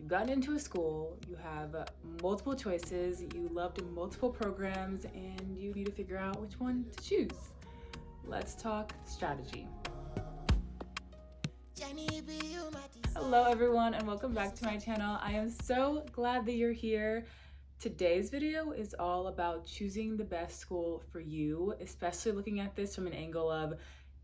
you've gotten into a school, you have multiple choices, you loved multiple programs, and you need to figure out which one to choose. Let's talk strategy. Hello everyone and welcome back to my channel. I am so glad that you're here. Today's video is all about choosing the best school for you, especially looking at this from an angle of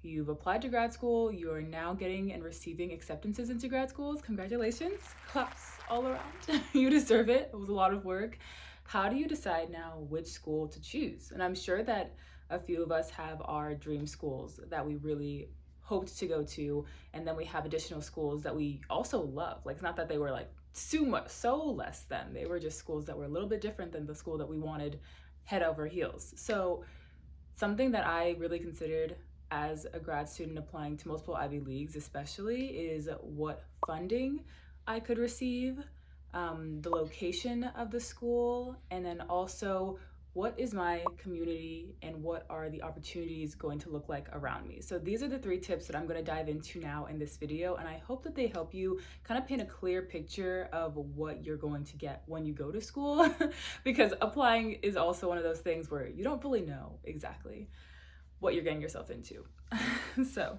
you've applied to grad school, you are now getting and receiving acceptances into grad schools. Congratulations, claps all around. You deserve it. It was a lot of work. How do you decide now which school to choose? And I'm sure that a few of us have our dream schools that we really hoped to go to, and then we have additional schools that we also love. Like, it's not that they were like so less than, they were just schools that were a little bit different than the school that we wanted head over heels. So something that I really considered as a grad student applying to multiple Ivy Leagues especially is what funding I could receive, the location of the school, and then also what is my community and what are the opportunities going to look like around me. So these are the 3 tips that I'm going to dive into now in this video, and I hope that they help you kind of paint a clear picture of what you're going to get when you go to school because applying is also one of those things where you don't really know exactly what you're getting yourself into. So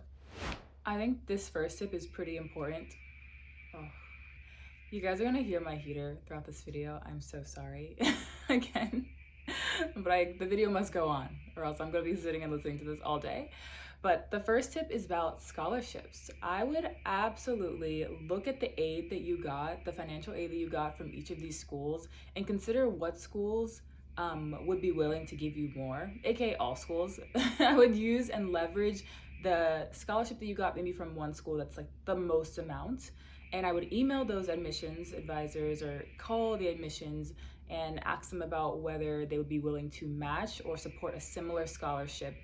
I think this first tip is pretty important. Oh, you guys are gonna hear my heater throughout this video. I'm so sorry again, but the video must go on or else I'm gonna be sitting and listening to this all day. But the first tip is about scholarships. I would absolutely look at the aid that you got, the financial aid that you got from each of these schools, and consider what schools would be willing to give you more, aka all schools. I would use and leverage the scholarship that you got maybe from one school that's like the most amount, and I would email those admissions advisors or call the admissions and ask them about whether they would be willing to match or support a similar scholarship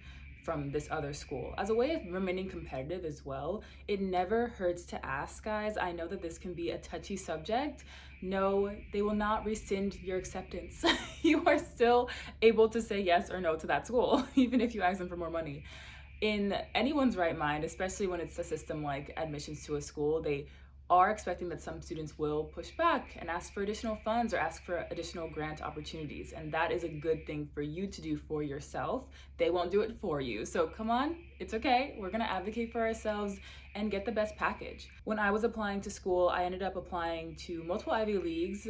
from this other school as a way of remaining competitive as well. It never hurts to ask, guys. I know that this can be a touchy subject. No, they will not rescind your acceptance. You are still able to say yes or no to that school, even if you ask them for more money. In anyone's right mind, especially when it's a system like admissions to a school, they are expecting that some students will push back and ask for additional funds or ask for additional grant opportunities. And that is a good thing for you to do for yourself. They won't do it for you. So come on, it's okay. We're gonna advocate for ourselves and get the best package. When I was applying to school, I ended up applying to multiple Ivy Leagues,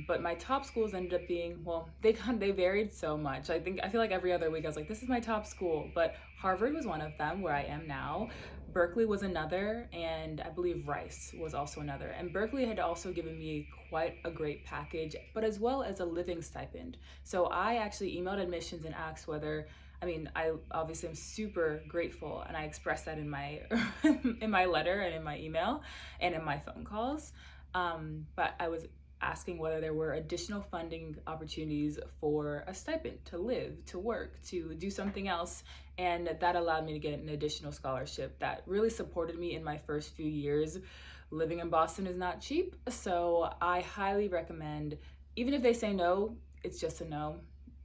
but my top schools ended up being, well, they varied so much. I feel like every other week I was like, this is my top school, but Harvard was one of them where I am now. Berkeley was another, and I believe Rice was also another. And Berkeley had also given me quite a great package, but as well as a living stipend. So I actually emailed admissions and asked whether, I obviously am super grateful, and I expressed that in my in my letter and in my email and in my phone calls. But I was asking whether there were additional funding opportunities for a stipend to live, to work, to do something else. And that allowed me to get an additional scholarship that really supported me in my first few years. Living in Boston is not cheap, so I highly recommend, even if they say no, it's just a no.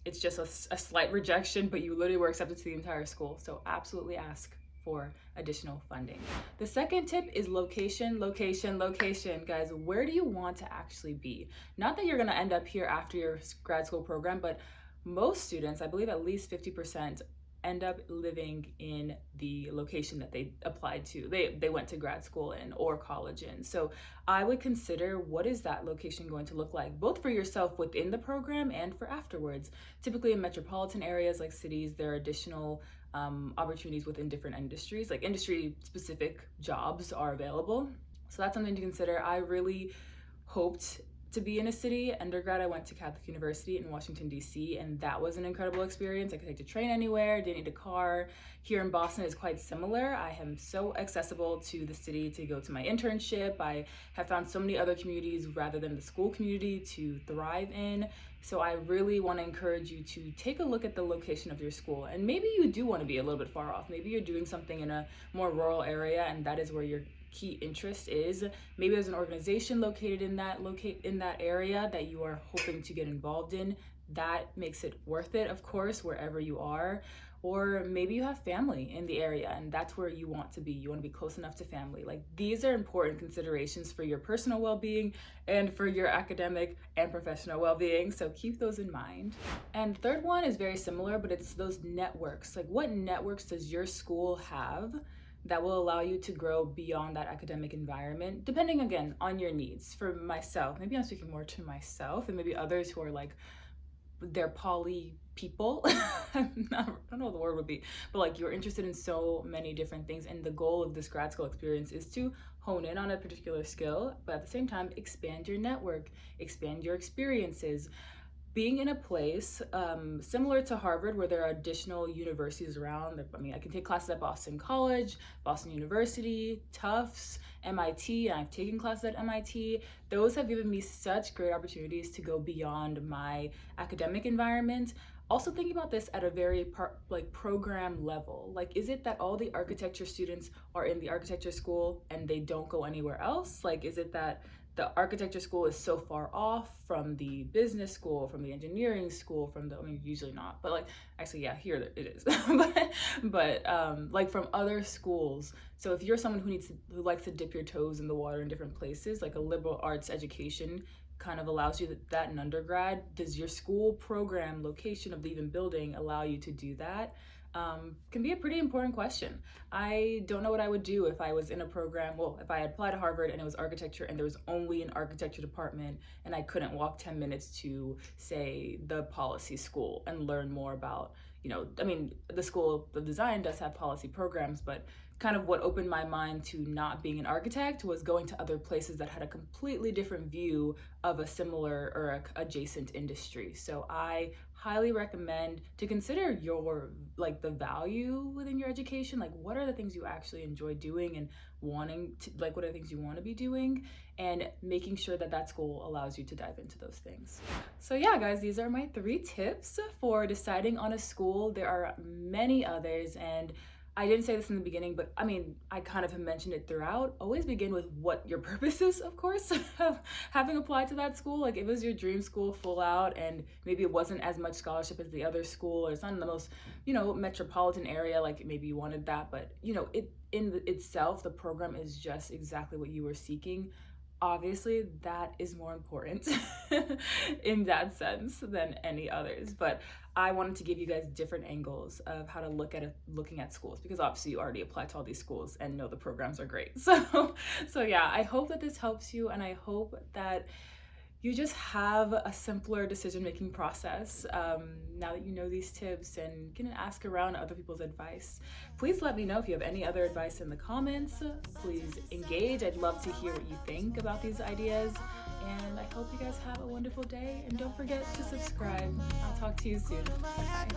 It's just a slight rejection, but you literally were accepted to the entire school. So absolutely ask for additional funding. The second tip is location, location, location. Guys, where do you want to actually be? Not that you're gonna end up here after your grad school program, but most students, I believe at least 50%, end up living in the location that they applied to, they went to grad school in or college in. So I would consider, what is that location going to look like, both for yourself within the program and for afterwards. Typically in metropolitan areas like cities, there are additional opportunities within different industries, like industry specific jobs are available. So that's something to consider. I really hoped to be in a city. Undergrad, I went to Catholic University in Washington, D.C., and that was an incredible experience. I could take the train anywhere, didn't need a car. Here in Boston is quite similar. I am so accessible to the city to go to my internship. I have found so many other communities rather than the school community to thrive in. So I really want to encourage you to take a look at the location of your school. And maybe you do want to be a little bit far off. Maybe you're doing something in a more rural area and that is where your key interest is. Maybe there's an organization located in that area that you are hoping to get involved in. That makes it worth it, of course, wherever you are. Or maybe you have family in the area and that's where you want to be. You want to be close enough to family. Like, these are important considerations for your personal well-being and for your academic and professional well-being. So keep those in mind. And third one is very similar, but it's those networks. Like, what networks does your school have that will allow you to grow beyond that academic environment, depending again on your needs? For myself, maybe I'm speaking more to myself, and maybe others who are like, they're poly people. I don't know what the word would be, but like, you're interested in so many different things, and the goal of this grad school experience is to hone in on a particular skill, but at the same time expand your network, expand your experiences. Being in a place similar to Harvard, where there are additional universities around. I mean, I can take classes at Boston College, Boston University, Tufts, MIT, and I've taken classes at MIT. Those have given me such great opportunities to go beyond my academic environment. Also thinking about this at a very program level. Like, is it that all the architecture students are in the architecture school and they don't go anywhere else? Like, is it that the architecture school is so far off from the business school, from the engineering school, from the, I mean, usually not, but like, actually, yeah, here it is. but like, from other schools. So if you're someone who likes to dip your toes in the water in different places, like a liberal arts education kind of allows you that in undergrad. Does your school program, location of the even building, allow you to do that? Can be a pretty important question. I don't know what I would do if I was in a program, well, if I had applied to Harvard and it was architecture and there was only an architecture department and I couldn't walk 10 minutes to, say, the policy school and learn more about, I mean, the School of Design does have policy programs, but kind of what opened my mind to not being an architect was going to other places that had a completely different view of a similar or adjacent industry. So I highly recommend to consider the value within your education. Like, what are the things you actually enjoy doing and wanting to, like, what are the things you want to be doing, and making sure that school allows you to dive into those things. So yeah, guys, these are my 3 tips for deciding on a school. There are many others, and I didn't say this in the beginning, but I mean, I kind of have mentioned it throughout. Always begin with what your purpose is, of course, of having applied to that school. Like, if it was your dream school full out and maybe it wasn't as much scholarship as the other school, or it's not in the most, metropolitan area, like maybe you wanted that, but itself, the program is just exactly what you were seeking. Obviously, that is more important in that sense than any others. But I wanted to give you guys different angles of how to looking at schools, because obviously you already applied to all these schools and know the programs are great. So yeah, I hope that this helps you, and I hope that you just have a simpler decision-making process now that you know these tips and can ask around other people's advice. Please let me know if you have any other advice in the comments. Please engage. I'd love to hear what you think about these ideas. And I hope you guys have a wonderful day. And don't forget to subscribe. I'll talk to you soon. Bye.